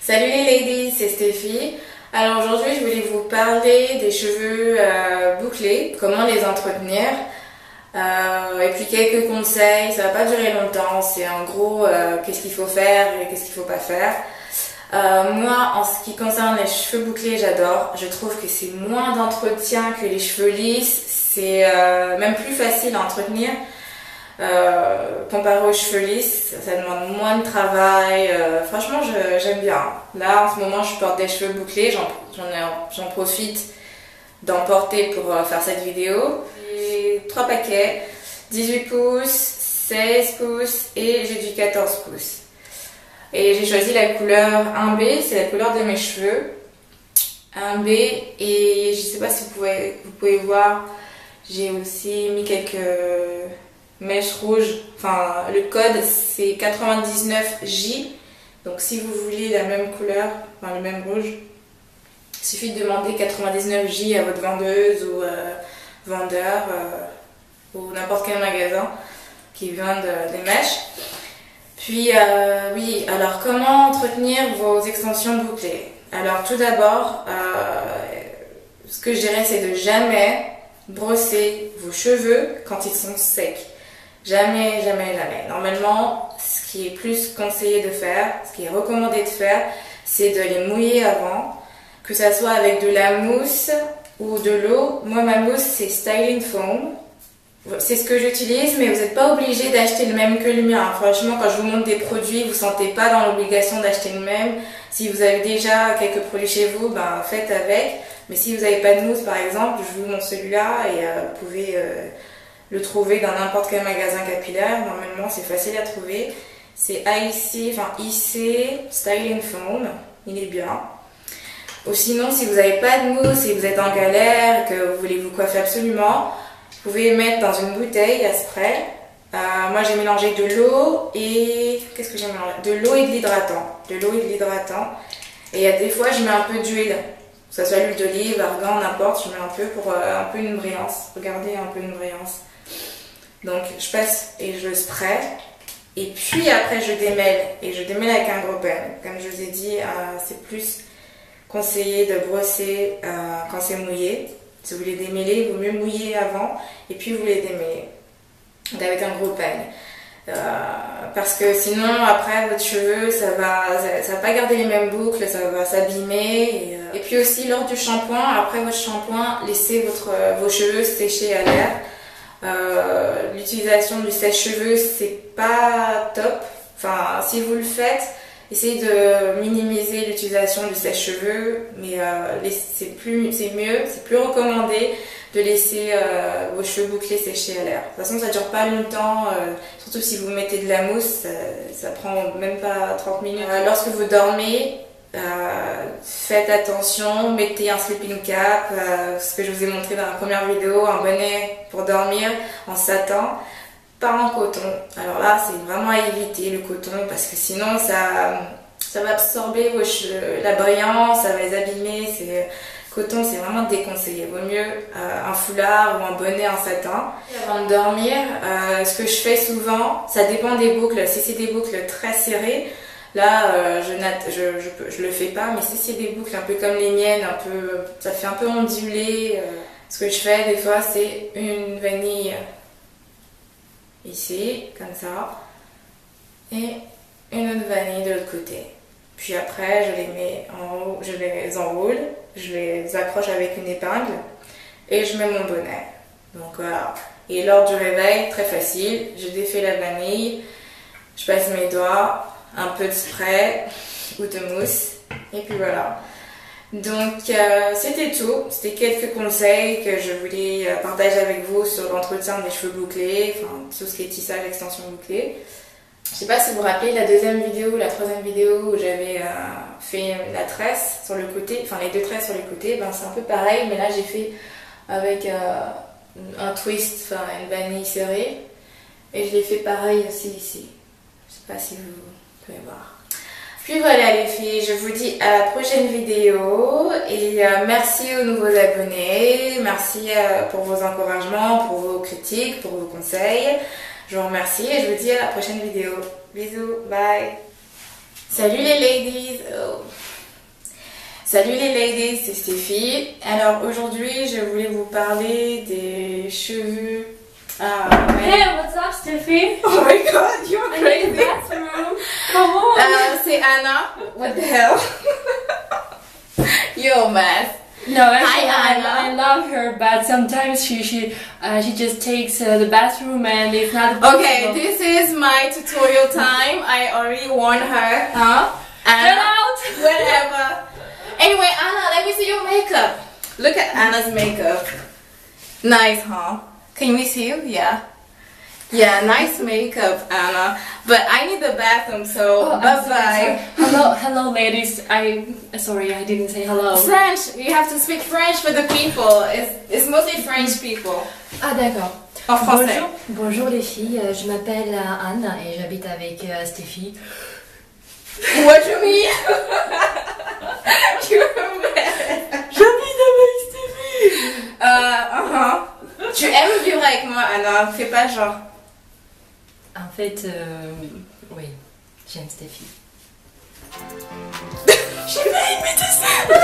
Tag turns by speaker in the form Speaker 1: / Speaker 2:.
Speaker 1: Salut les ladies, c'est Stéphie. Alors aujourd'hui je voulais vous parler des cheveux bouclés, comment les entretenir et puis quelques conseils. Ça va pas durer longtemps, c'est en gros qu'est-ce qu'il faut faire et qu'est-ce qu'il faut pas faire. Moi en ce qui concerne les cheveux bouclés, j'adore. Je trouve que c'est moins d'entretien que les cheveux lisses, c'est même plus facile à entretenir. Comparé aux cheveux lisses, ça demande moins de travail. Franchement, j'aime bien. Là, en ce moment, je porte des cheveux bouclés. J'en profite d'en porter pour faire cette vidéo. J'ai 3 paquets, 18 pouces, 16 pouces et j'ai du 14 pouces. Et j'ai choisi la couleur 1B, c'est la couleur de mes cheveux. 1B, et je sais pas si vous pouvez voir, j'ai aussi mis quelques mèche rouge, enfin le code c'est 99J, donc si vous voulez la même couleur, enfin le même rouge, il suffit de demander 99J à votre vendeuse ou vendeur ou n'importe quel magasin qui vend des mèches. Puis oui, alors comment entretenir vos extensions bouclées? Alors tout d'abord, ce que je dirais c'est de jamais brosser vos cheveux quand ils sont secs. Jamais, jamais, jamais. Normalement, ce qui est plus conseillé de faire, ce qui est recommandé de faire, c'est de les mouiller avant, que ça soit avec de la mousse ou de l'eau. Moi, ma mousse, c'est Styling Foam. C'est ce que j'utilise, mais vous n'êtes pas obligé d'acheter le même que le mien. Franchement, quand je vous montre des produits, vous ne vous sentez pas dans l'obligation d'acheter le même. Si vous avez déjà quelques produits chez vous, ben, faites avec. Mais si vous n'avez pas de mousse, par exemple, je vous montre celui-là et vous pouvez le trouver dans n'importe quel magasin capillaire. Normalement, c'est facile à trouver. C'est IC Styling Foam. Il est bien. Ou sinon, si vous n'avez pas de mousse et vous êtes en galère, que vous voulez vous coiffer absolument, vous pouvez mettre dans une bouteille à spray. Moi, j'ai mélangé de l'eau et... Qu'est-ce que j'ai mélangé? De l'eau et de l'hydratant. De l'eau et de l'hydratant. Et il y a des fois, je mets un peu d'huile. Que ce soit l'huile d'olive, argan, n'importe, je mets un peu pour un peu une brillance. Regardez, un peu une brillance. Donc je passe et je spray. Et puis après je démêle. Et je démêle avec un gros peigne. Comme je vous ai dit, c'est plus conseillé de brosser quand c'est mouillé. Si vous voulez démêler, il vaut mieux mouiller avant. Et puis vous les démêlez. Donc avec un gros peigne. Parce que sinon après votre cheveu ça va pas garder les mêmes boucles, ça va s'abîmer et puis aussi lors du shampoing, après votre shampoing, laissez vos cheveux sécher à l'air. L'utilisation du sèche-cheveux c'est pas top, enfin si vous le faites essayez de minimiser l'utilisation du sèche-cheveux, mais c'est mieux, c'est plus recommandé de laisser vos cheveux bouclés sécher à l'air. De toute façon, ça dure pas longtemps, surtout si vous mettez de la mousse, ça prend même pas 30 minutes. Lorsque vous dormez, faites attention, mettez un sleeping cap, ce que je vous ai montré dans la première vidéo, un bonnet pour dormir en satin, pas en coton. Alors là, c'est vraiment à éviter le coton parce que sinon ça va absorber vos cheveux, la brillance, ça va les abîmer. Coton, c'est vraiment déconseillé. Vaut mieux un foulard ou un bonnet en satin. Avant de dormir, ce que je fais souvent, ça dépend des boucles. Si c'est des boucles très serrées, là, je le fais pas. Mais si c'est des boucles un peu comme les miennes, ça fait un peu ondulé. Ce que je fais des fois, c'est une vanille ici, comme ça, et une autre vanille de l'autre côté. Puis après, je les mets en haut, je les enroule, je les accroche avec une épingle et je mets mon bonnet. Donc voilà. Et lors du réveil, très facile, je défais la vanille, je passe mes doigts, un peu de spray ou de mousse et puis voilà. Donc c'était tout, c'était quelques conseils que je voulais partager avec vous sur l'entretien des cheveux bouclés, enfin tout ce qui est tissage, extension bouclée. Je sais pas si vous vous rappelez la deuxième vidéo, la troisième vidéo où j'avais fait la tresse sur le côté, enfin les deux tresses sur les côtés, ben c'est un peu pareil, mais là j'ai fait avec un twist, enfin une vanille serrée, et je l'ai fait pareil aussi ici. Je sais pas si vous pouvez voir. Puis voilà les filles, je vous dis à la prochaine vidéo et merci aux nouveaux abonnés, merci pour vos encouragements, pour vos critiques, pour vos conseils. Je vous remercie et je vous dis à la prochaine vidéo. Bisous, bye! Salut les ladies. Oh. Salut les ladies, c'est Stéphie. Alors aujourd'hui, je voulais vous parler des cheveux.
Speaker 2: Hey, what's up, Stéphie?
Speaker 1: Oh my god, you're crazy.
Speaker 2: Come on.
Speaker 1: C'est Anna. What the hell? You're a mess.
Speaker 2: No, actually,
Speaker 1: Hi, Anna.
Speaker 2: I love her, but sometimes she just takes the bathroom and it's not
Speaker 1: Okay,
Speaker 2: possible.
Speaker 1: this is my tutorial time. I already warned her. Huh?
Speaker 2: Get out!
Speaker 1: Whatever. Anyway, Anna, let me see your makeup. Look at Anna's makeup. Nice, huh? Can we see you? Yeah. Yeah, nice makeup, Anna. But I need the bathroom, so
Speaker 2: I'm
Speaker 1: bye
Speaker 2: so
Speaker 1: bye.
Speaker 2: sorry. Hello, ladies. Sorry, I didn't say hello.
Speaker 1: French. You have to speak French for the people. It's mostly French people.
Speaker 2: Ah d'accord.
Speaker 1: En français.
Speaker 2: Bonjour les filles, je m'appelle Anne et j'habite avec Stéphie.
Speaker 1: What do you mean? You're a mess.
Speaker 2: J'habite avec Stéphie.
Speaker 1: Tu aimes vivre avec moi, Anna. Fais pas genre.
Speaker 2: En fait, oui, j'aime Stéphie.
Speaker 1: J'ai pas imité ça.